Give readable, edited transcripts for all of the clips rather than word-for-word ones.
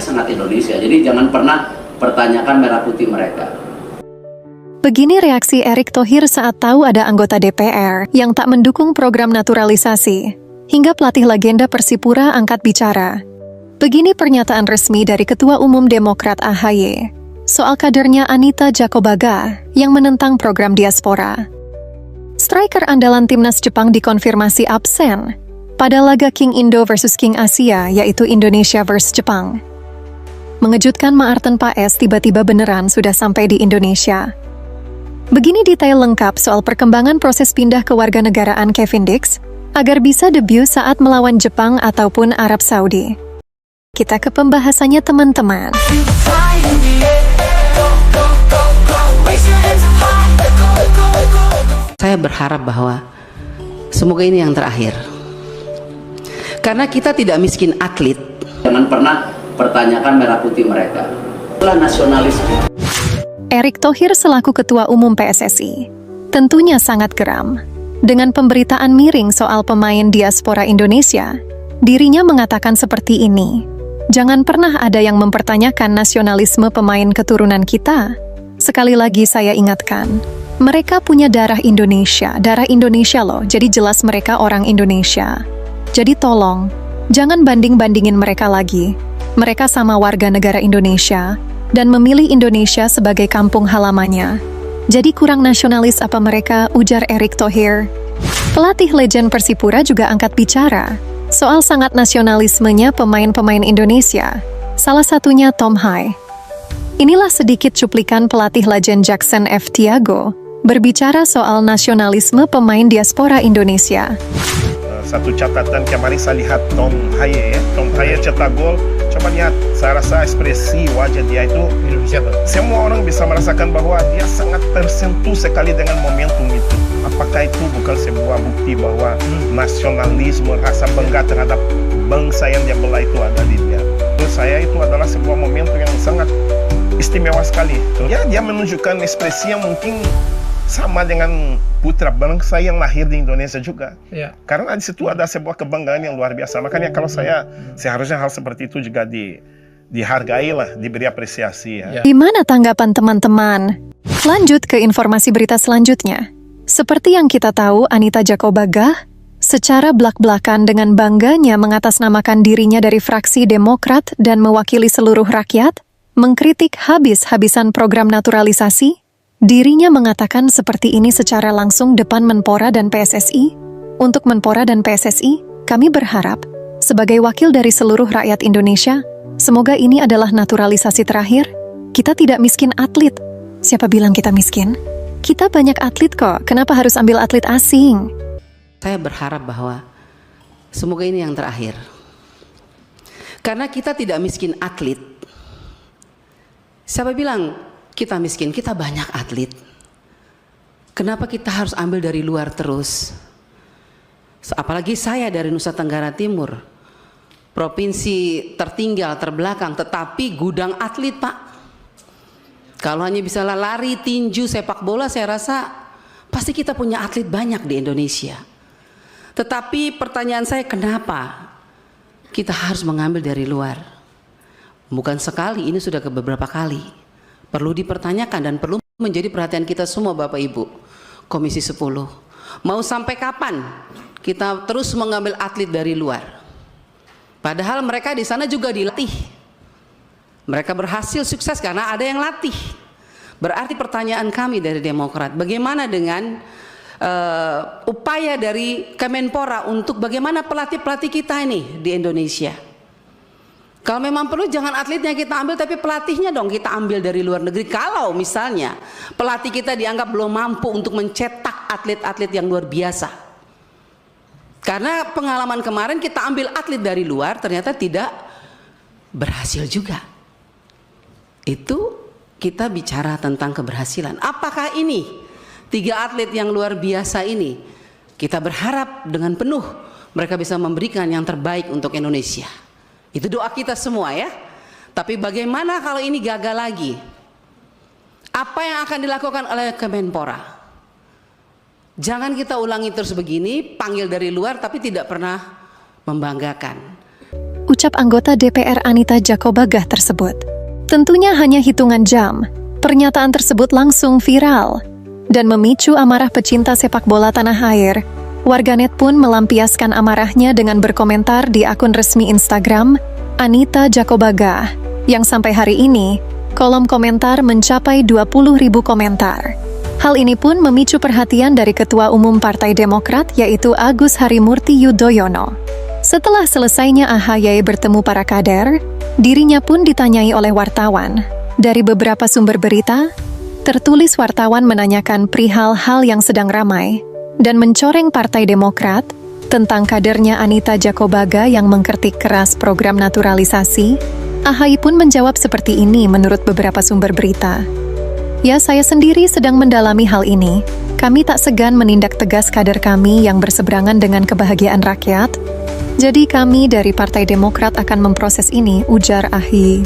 sangat Indonesia. Jadi jangan pernah pertanyakan merah putih mereka. Begini reaksi Erick Thohir saat tahu ada anggota DPR yang tak mendukung program naturalisasi. Hingga pelatih legenda Persipura angkat bicara. Begini pernyataan resmi dari Ketua Umum Demokrat AHY soal kadernya Anita Jakobaga yang menentang program diaspora. Striker andalan timnas Jepang dikonfirmasi absen pada laga King Indo versus King Asia, yaitu Indonesia versus Jepang. Mengejutkan Maarten Paes tiba-tiba beneran sudah sampai di Indonesia. Begini detail lengkap soal perkembangan proses pindah kewarganegaraan Kevin Dix agar bisa debut saat melawan Jepang ataupun Arab Saudi. Kita ke pembahasannya teman-teman. Saya berharap bahwa semoga ini yang terakhir. Karena kita tidak miskin atlet. Jangan pernah pertanyakan merah putih mereka. Itulah nasionalisme. Erick Thohir selaku Ketua Umum PSSI tentunya sangat geram dengan pemberitaan miring soal pemain diaspora Indonesia. Dirinya mengatakan seperti ini, jangan pernah ada yang mempertanyakan nasionalisme pemain keturunan kita. Sekali lagi saya ingatkan, mereka punya darah Indonesia loh, jadi jelas mereka orang Indonesia. Jadi tolong, jangan banding-bandingin mereka lagi. Mereka sama warga negara Indonesia, dan memilih Indonesia sebagai kampung halamannya. Jadi kurang nasionalis apa mereka, ujar Erick Thohir. Pelatih legend Persipura juga angkat bicara soal sangat nasionalismenya pemain-pemain Indonesia, salah satunya Tom Hai. Inilah sedikit cuplikan pelatih legend Jackson F. Tiago berbicara soal nasionalisme pemain diaspora Indonesia. Satu catatan kemarin saya lihat Tom Haye ya. Tom Haye cetak gol. Coba lihat, saya rasa ekspresi wajah dia itu Indonesia. Semua orang bisa merasakan bahwa dia sangat tersentuh sekali dengan momentum itu. Apakah itu bukan sebuah bukti bahwa nasionalisme, rasa bangga terhadap bangsa yang dia bela itu ada di dia. Menurut saya itu adalah sebuah momentum yang sangat istimewa sekali. Ya, dia menunjukkan ekspresi yang mungkin sama dengan putra bangsa yang lahir di Indonesia juga. Ya. Karena di situ ada sebuah kebanggaan yang luar biasa. Makanya kalau saya seharusnya hal seperti itu juga dihargai lah, diberi apresiasi. Ya. Gimana tanggapan teman-teman? Lanjut ke informasi berita selanjutnya. Seperti yang kita tahu, Anita Jakobaga secara belak-belakan dengan bangganya mengatasnamakan dirinya dari fraksi Demokrat dan mewakili seluruh rakyat, mengkritik habis-habisan program naturalisasi. Dirinya mengatakan seperti ini secara langsung depan Menpora dan PSSI. Untuk Menpora dan PSSI, kami berharap, sebagai wakil dari seluruh rakyat Indonesia, semoga ini adalah naturalisasi terakhir. Kita tidak miskin atlet. Siapa bilang kita miskin? Kita banyak atlet kok, kenapa harus ambil atlet asing? Saya berharap bahwa semoga ini yang terakhir. Karena kita tidak miskin atlet. Siapa bilang kita miskin? Kita banyak atlet. Kenapa kita harus ambil dari luar terus? Apalagi saya dari Nusa Tenggara Timur, provinsi tertinggal, terbelakang, tetapi gudang atlet, Pak. Kalau hanya bisa lari, tinju, sepak bola, saya rasa pasti kita punya atlet banyak di Indonesia. Tetapi pertanyaan saya, kenapa kita harus mengambil dari luar? Bukan sekali, ini sudah beberapa kali. Perlu dipertanyakan dan perlu menjadi perhatian kita semua, Bapak Ibu Komisi 10. Mau sampai kapan kita terus mengambil atlet dari luar? Padahal mereka di sana juga dilatih. Mereka berhasil sukses karena ada yang latih. Berarti pertanyaan kami dari Demokrat, bagaimana dengan upaya dari Kemenpora untuk bagaimana pelatih-pelatih kita ini di Indonesia? Kalau memang perlu jangan atletnya kita ambil, tapi pelatihnya dong kita ambil dari luar negeri. Kalau misalnya pelatih kita dianggap belum mampu untuk mencetak atlet-atlet yang luar biasa. Karena pengalaman kemarin kita ambil atlet dari luar ternyata tidak berhasil juga. Itu kita bicara tentang keberhasilan. Apakah ini 3 atlet yang luar biasa ini kita berharap dengan penuh mereka bisa memberikan yang terbaik untuk Indonesia. Itu doa kita semua ya. Tapi bagaimana kalau ini gagal lagi? Apa yang akan dilakukan oleh Kemenpora? Jangan kita ulangi terus begini, panggil dari luar tapi tidak pernah membanggakan. ucap anggota DPR Anita Djakobagah tersebut. Tentunya hanya hitungan jam, pernyataan tersebut langsung viral dan memicu amarah pecinta sepak bola tanah air. Warganet pun melampiaskan amarahnya dengan berkomentar di akun resmi Instagram Anita Djakobagah, yang sampai hari ini kolom komentar mencapai 20.000 komentar. Hal ini pun memicu perhatian dari Ketua Umum Partai Demokrat yaitu Agus Harimurti Yudhoyono. Setelah selesainya AHY bertemu para kader, dirinya pun ditanyai oleh wartawan. Dari beberapa sumber berita, tertulis wartawan menanyakan perihal hal yang sedang ramai dan mencoreng Partai Demokrat tentang kadernya Anita Djakobagah yang mengkritik keras program naturalisasi. AHY pun menjawab seperti ini menurut beberapa sumber berita. Ya, saya sendiri sedang mendalami hal ini. Kami tak segan menindak tegas kader kami yang berseberangan dengan kebahagiaan rakyat. Jadi kami dari Partai Demokrat akan memproses ini, ujar AHY.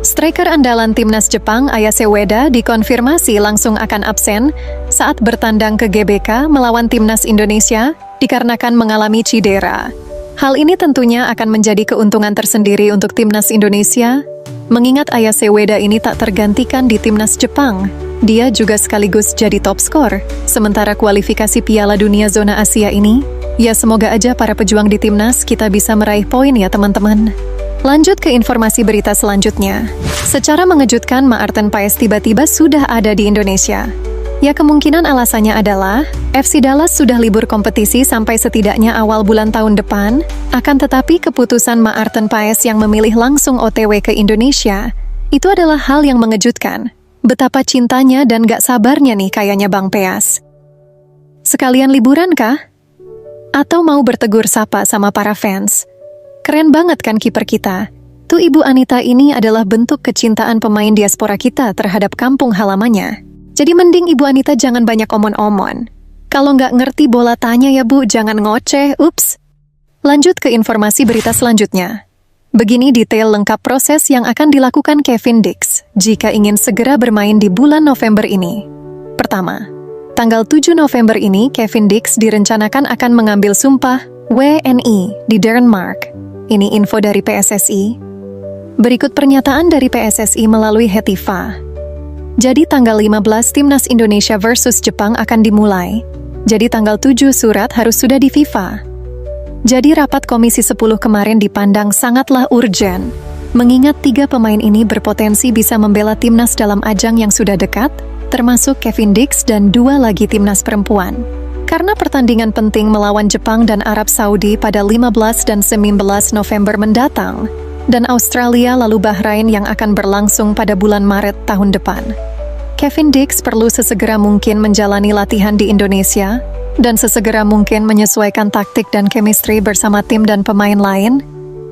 Striker andalan timnas Jepang Ayase Ueda dikonfirmasi langsung akan absen saat bertandang ke GBK melawan timnas Indonesia dikarenakan mengalami cedera. Hal ini tentunya akan menjadi keuntungan tersendiri untuk timnas Indonesia, mengingat Ayase Ueda ini tak tergantikan di timnas Jepang. Dia juga sekaligus jadi top skor sementara kualifikasi Piala Dunia zona Asia ini. Ya, semoga aja para pejuang di timnas kita bisa meraih poin ya teman-teman. Lanjut ke informasi berita selanjutnya. Secara mengejutkan, Maarten Paes tiba-tiba sudah ada di Indonesia. Ya, kemungkinan alasannya adalah FC Dallas sudah libur kompetisi sampai setidaknya awal bulan tahun depan. Akan tetapi keputusan Maarten Paes yang memilih langsung OTW ke Indonesia, itu adalah hal yang mengejutkan. Betapa cintanya dan gak sabarnya nih kayaknya Bang Peas. Sekalian liburan kah? Atau mau bertegur sapa sama para fans? Keren banget kan kiper kita? Tuh Ibu Anita ini adalah bentuk kecintaan pemain diaspora kita terhadap kampung halamannya. Jadi mending Ibu Anita jangan banyak omon-omon. Kalau nggak ngerti bola tanya ya Bu, jangan ngoceh, ups. Lanjut ke informasi berita selanjutnya. Begini detail lengkap proses yang akan dilakukan Kevin Dix jika ingin segera bermain di bulan November ini. Pertama, tanggal 7 November ini Kevin Dix direncanakan akan mengambil sumpah WNI di Denmark. Ini info dari PSSI. Berikut pernyataan dari PSSI melalui Hetiva. Jadi tanggal 15 Timnas Indonesia versus Jepang akan dimulai. Jadi tanggal 7 surat harus sudah di FIFA. Jadi rapat Komisi 10 kemarin dipandang sangatlah urgen. Mengingat 3 pemain ini berpotensi bisa membela Timnas dalam ajang yang sudah dekat, termasuk Kevin Dix dan 2 lagi Timnas perempuan. Karena pertandingan penting melawan Jepang dan Arab Saudi pada 15 dan 19 November mendatang, dan Australia lalu Bahrain yang akan berlangsung pada bulan Maret tahun depan. Kevin Dix perlu sesegera mungkin menjalani latihan di Indonesia, dan sesegera mungkin menyesuaikan taktik dan chemistry bersama tim dan pemain lain.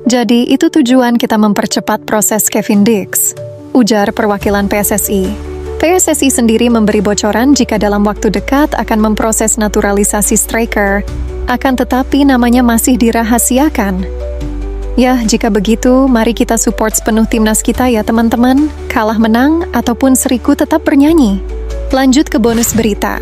Jadi itu tujuan kita mempercepat proses Kevin Dix, ujar perwakilan PSSI. PSSI sendiri memberi bocoran jika dalam waktu dekat akan memproses naturalisasi striker, akan tetapi namanya masih dirahasiakan. Ya, jika begitu, mari kita support sepenuh timnas kita ya teman-teman, kalah menang ataupun seriku tetap bernyanyi. Lanjut ke bonus berita.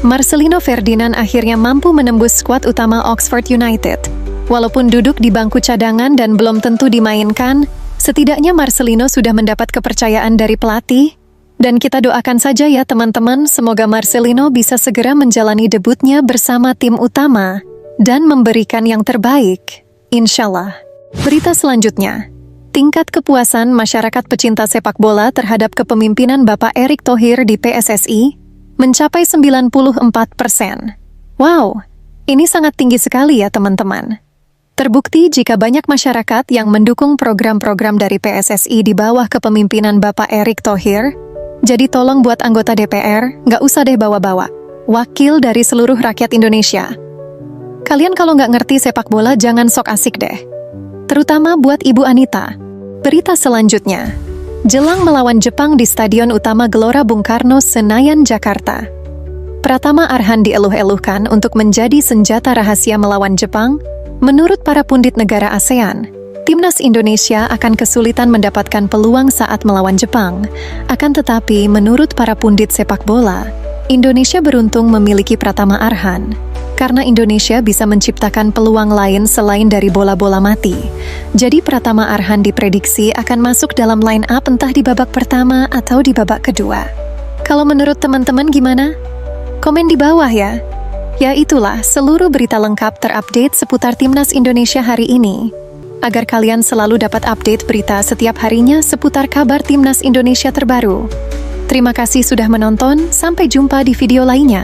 Marcelino Ferdinand akhirnya mampu menembus skuad utama Oxford United. Walaupun duduk di bangku cadangan dan belum tentu dimainkan, setidaknya Marcelino sudah mendapat kepercayaan dari pelatih. Dan kita doakan saja ya teman-teman, semoga Marcelino bisa segera menjalani debutnya bersama tim utama dan memberikan yang terbaik, insyaallah. Berita selanjutnya, tingkat kepuasan masyarakat pecinta sepak bola terhadap kepemimpinan Bapak Erick Thohir di PSSI mencapai 94%. Wow, ini sangat tinggi sekali ya teman-teman. Terbukti jika banyak masyarakat yang mendukung program-program dari PSSI di bawah kepemimpinan Bapak Erick Thohir. Jadi tolong buat anggota DPR, nggak usah deh bawa-bawa. Wakil dari seluruh rakyat Indonesia. Kalian kalau nggak ngerti sepak bola jangan sok asik deh. Terutama buat Ibu Anita. Berita selanjutnya. Jelang melawan Jepang di Stadion Utama Gelora Bung Karno, Senayan, Jakarta. Pratama Arhan dieluh-eluhkan untuk menjadi senjata rahasia melawan Jepang. Menurut para pundit negara ASEAN, Timnas Indonesia akan kesulitan mendapatkan peluang saat melawan Jepang. Akan tetapi, menurut para pundit sepak bola, Indonesia beruntung memiliki Pratama Arhan, karena Indonesia bisa menciptakan peluang lain selain dari bola-bola mati. Jadi Pratama Arhan diprediksi akan masuk dalam line up entah di babak pertama atau di babak kedua. Kalau menurut teman-teman gimana? Komen di bawah ya. Ya itulah seluruh berita lengkap terupdate seputar Timnas Indonesia hari ini. Agar kalian selalu dapat update berita setiap harinya seputar kabar Timnas Indonesia terbaru. Terima kasih sudah menonton, sampai jumpa di video lainnya.